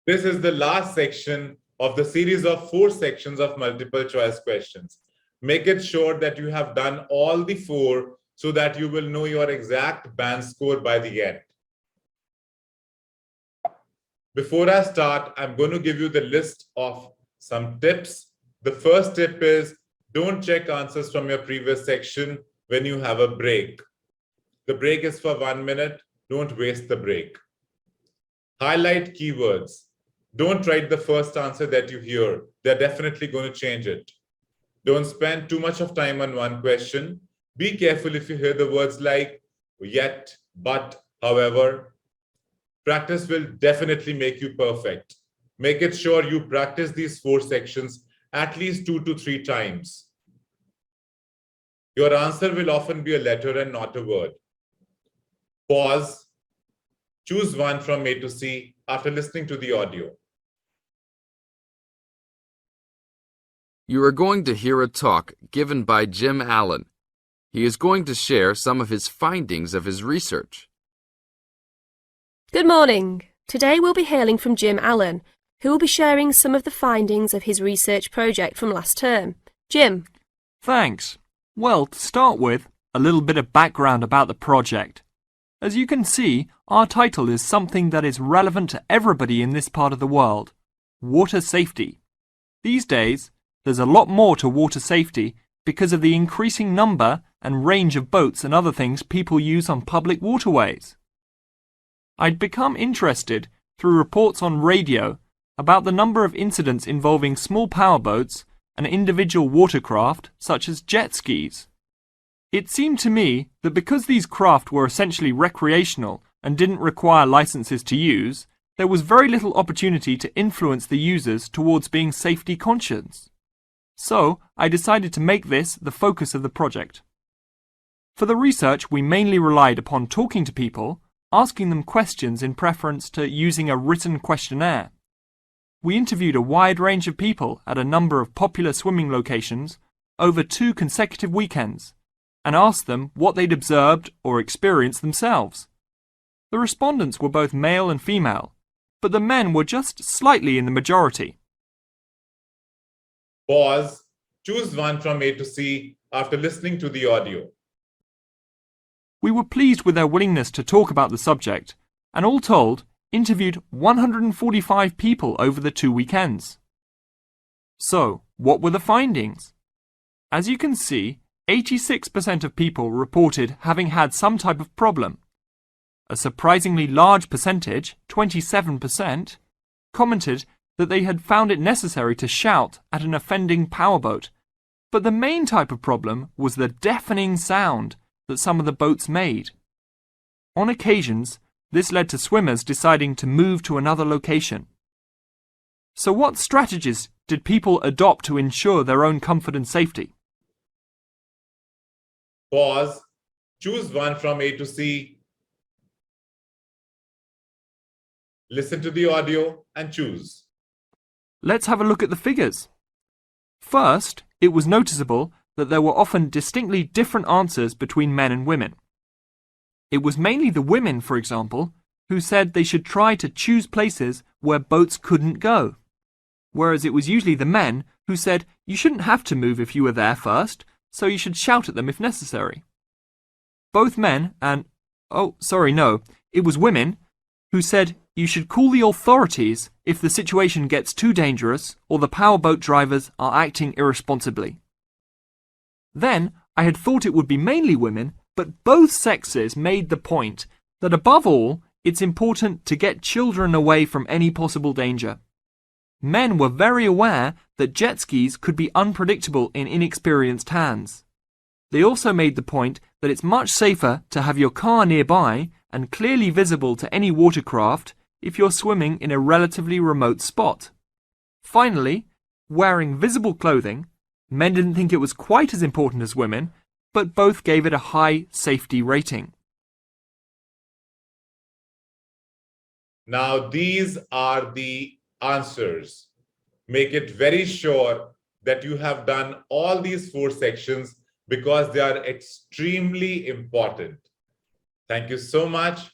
This is the last section of the series of 4 sections of multiple choice questions. Make it sure that you have done all the 4 so that you will know your exact band score by the end. Before I start, I'm going to give you the list of some tips. The first tip is don't check answers from your previous section when you have a break. The break is for 1 minute. Don't waste the break. Highlight keywords. Don't write the first answer that you hear. They're definitely going to change it. Don't spend too much of time on one question. Be careful if you hear the words like yet, but, however. Practice will definitely make you perfect. Make it sure you practice these 4 sections at least 2 to 3 times. Your answer will often be a letter and not a word. Pause. Choose one from A to C after listening to the audio. You are going to hear a talk given by Jim Allen. He is going to share some of his findings of his research. Good morning. Today we'll be hearing from Jim Allen, who will be sharing some of the findings of his research project from last term. Jim. Thanks. Well, to start with, a little bit of background about the project. As you can see, our title is something that is relevant to everybody in this part of the world: water safety. These days, there's a lot more to water safety because of the increasing number and range of boats and other things people use on public waterways. I'd become interested through reports on radio about the number of incidents involving small powerboats and individual watercraft such as jet skis. It seemed to me that because these craft were essentially recreational and didn't require licenses to use, there was very little opportunity to influence the users towards being safety conscious. So, I decided to make this the focus of the project. For the research, we mainly relied upon talking to people, asking them questions in preference to using a written questionnaire. We interviewed a wide range of people at a number of popular swimming locations over 2 consecutive weekends and asked them what they'd observed or experienced themselves. The respondents were both male and female, but the men were just slightly in the majority. Pause. Choose one from A to C after listening to the audio. We were pleased with their willingness to talk about the subject, and all told, interviewed 145 people over the 2 weekends. So, what were the findings? As you can see, 86% of people reported having had some type of problem. A surprisingly large percentage, 27%, commented that they had found it necessary to shout at an offending powerboat, but the main type of problem was the deafening sound that some of the boats made. On occasions, this led to swimmers deciding to move to another location. So what strategies did people adopt to ensure their own comfort and safety? Pause. Choose one from A to C. Listen to the audio and choose. Let's have a look at the figures. First, it was noticeable that there were often distinctly different answers between men and women. It was mainly the women, for example, who said they should try to choose places where boats couldn't go, whereas it was usually the men who said you shouldn't have to move if you were there first, so you should shout at them if necessary. Both men and, it was women who said you should call the authorities if the situation gets too dangerous or the powerboat drivers are acting irresponsibly. Then, I had thought it would be mainly women, but both sexes made the point that above all, it's important to get children away from any possible danger. Men were very aware that jet skis could be unpredictable in inexperienced hands. They also made the point that it's much safer to have your car nearby and clearly visible to any watercraft if you're swimming in a relatively remote spot. Finally, wearing visible clothing, men didn't think it was quite as important as women, but both gave it a high safety rating. Now, these are the answers. Make it very sure that you have done all these 4 sections because they are extremely important. Thank you so much.